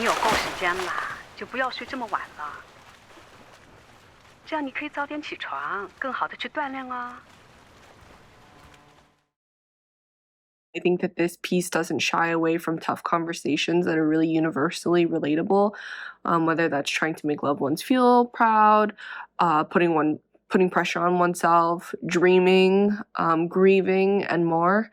你有够时间啦，就不要睡这么晚了，这样你可以早点起床，更好的去锻炼哦。I think that this piece doesn't shy away from tough conversations that are really universally relatable, whether that's trying to make loved ones feel proud, putting pressure on oneself, dreaming, grieving, and more.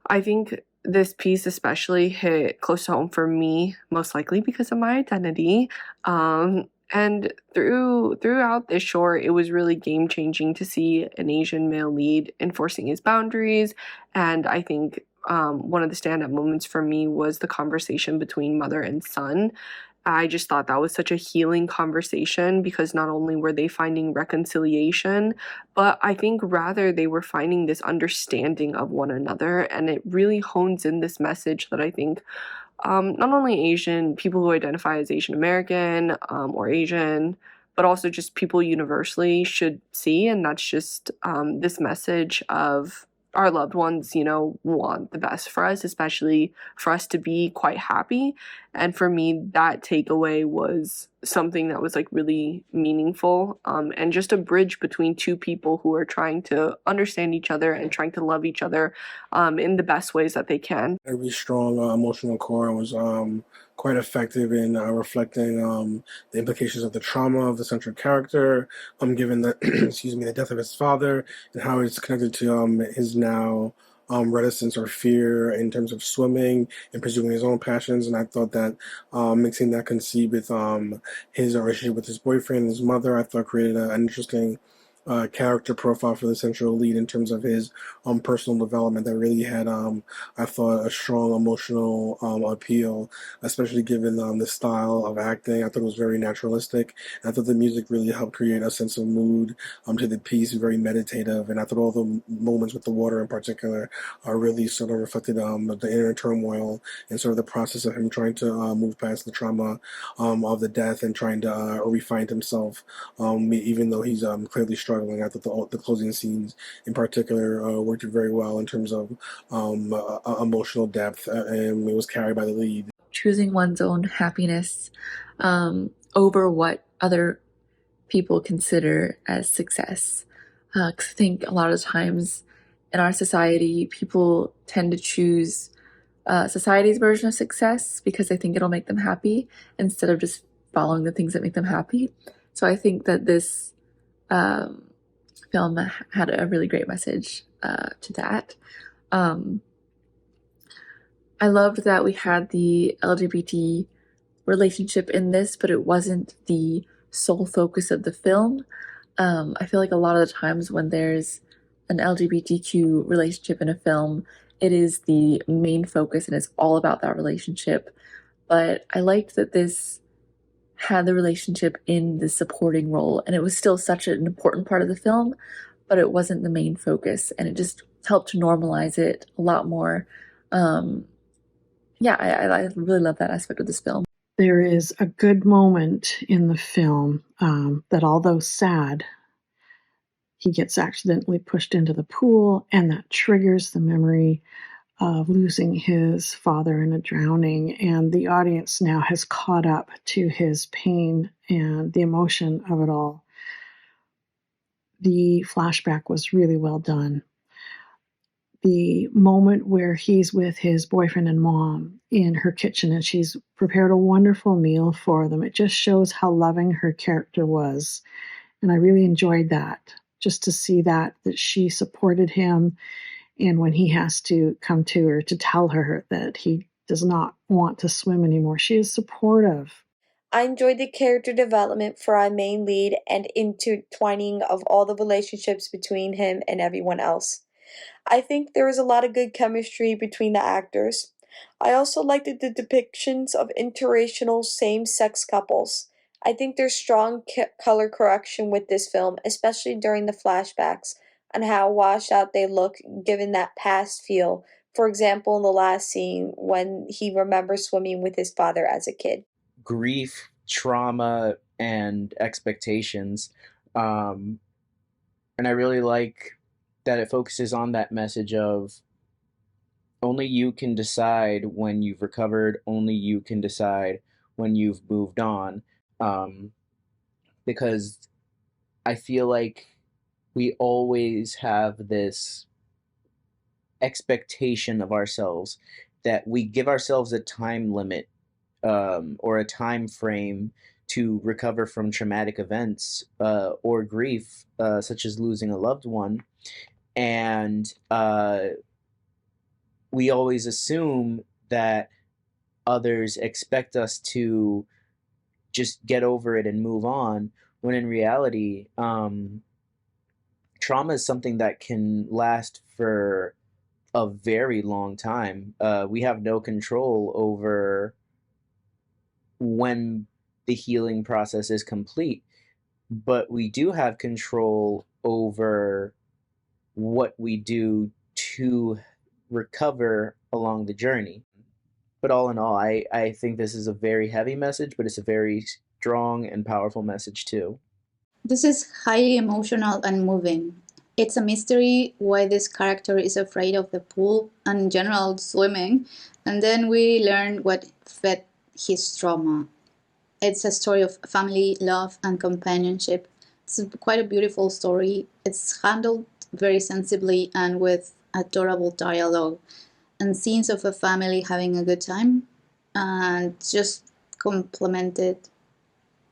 I think this piece especially hit close to home for me, most likely because of my identity. And throughout this short, it was really game changing to see an Asian male lead enforcing his boundaries. And I think one of the standout moments for me was the conversation between mother and son. I just thought that was such a healing conversation because not only were they finding reconciliation, but I think rather they were finding this understanding of one another. And it really hones in this message that I think not only Asian people who identify as Asian American or Asian, but also just people universally should see. And that's just this message of our loved ones, want the best for us, especially for us to be quite happy. And for me, that takeaway was something that was like really meaningful and just a bridge between two people who are trying to understand each other and trying to love each other in the best ways that they can. A really strong emotional core and was quite effective in reflecting the implications of the trauma of the central character, given the excuse me, the death of his father and how it's connected to his now reticence or fear in terms of swimming and pursuing his own passions. And I thought that mixing that conceit with his relationship with his boyfriend and his mother, I thought created an interesting character profile for the central lead in terms of his personal development that really had I thought a strong emotional appeal, especially given the style of acting. I thought it was very naturalistic. And I thought the music really helped create a sense of mood to the piece, very meditative. And I thought all the moments with the water in particular are really sort of reflected the inner turmoil and sort of the process of him trying to move past the trauma of the death and trying to refine himself, even though he's clearly struggling. I thought the closing scenes in particular worked very well in terms of emotional depth, and it was carried by the lead. Choosing one's own happiness over what other people consider as success. 'Cause I think a lot of times in our society, people tend to choose society's version of success because they think it'll make them happy instead of just following the things that make them happy. So I think that this film had a really great message to that. I loved that we had the LGBT relationship in this, but it wasn't the sole focus of the film. I feel like a lot of the times when there's an LGBTQ relationship in a film, it is the main focus and it's all about that relationship. But I liked that this had the relationship in the supporting role, and it was still such an important part of the film, but it wasn't the main focus, and it just helped to normalize it a lot more. Yeah, I really love that aspect of this film. There is a good moment in the film that, although sad, he gets accidentally pushed into the pool, and that triggers the memory of losing his father in a drowning, and the audience now has caught up to his pain and the emotion of it all. The flashback was really well done. The moment where he's with his boyfriend and mom in her kitchen and she's prepared a wonderful meal for them, it just shows how loving her character was. And I really enjoyed that, just to see that she supported him. And when he has to come to her to tell her that he does not want to swim anymore, she is supportive. I enjoyed the character development for our main lead and intertwining of all the relationships between him and everyone else. I think there was a lot of good chemistry between the actors. I also liked the depictions of interracial same-sex couples. I think there's strong color correction with this film, especially during the flashbacks, on how washed out they look given that past feel. For example, in the last scene when he remembers swimming with his father as a kid. Grief, trauma, and expectations. And I really like that it focuses on that message of only you can decide when you've recovered, only you can decide when you've moved on, because I feel like we always have this expectation of ourselves that we give ourselves a time limit, or a time frame to recover from traumatic events, or grief, such as losing a loved one. And we always assume that others expect us to just get over it and move on, when in reality, trauma is something that can last for a very long time. We have no control over when the healing process is complete, but we do have control over what we do to recover along the journey. But all in all, I think this is a very heavy message, but it's a very strong and powerful message too. This is highly emotional and moving. It's a mystery why this character is afraid of the pool and in general swimming, and then we learn what fed his trauma. It's a story of family, love, and companionship. It's quite a beautiful story. It's handled very sensibly and with adorable dialogue and scenes of a family having a good time, and just complemented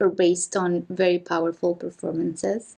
or based on very powerful performances.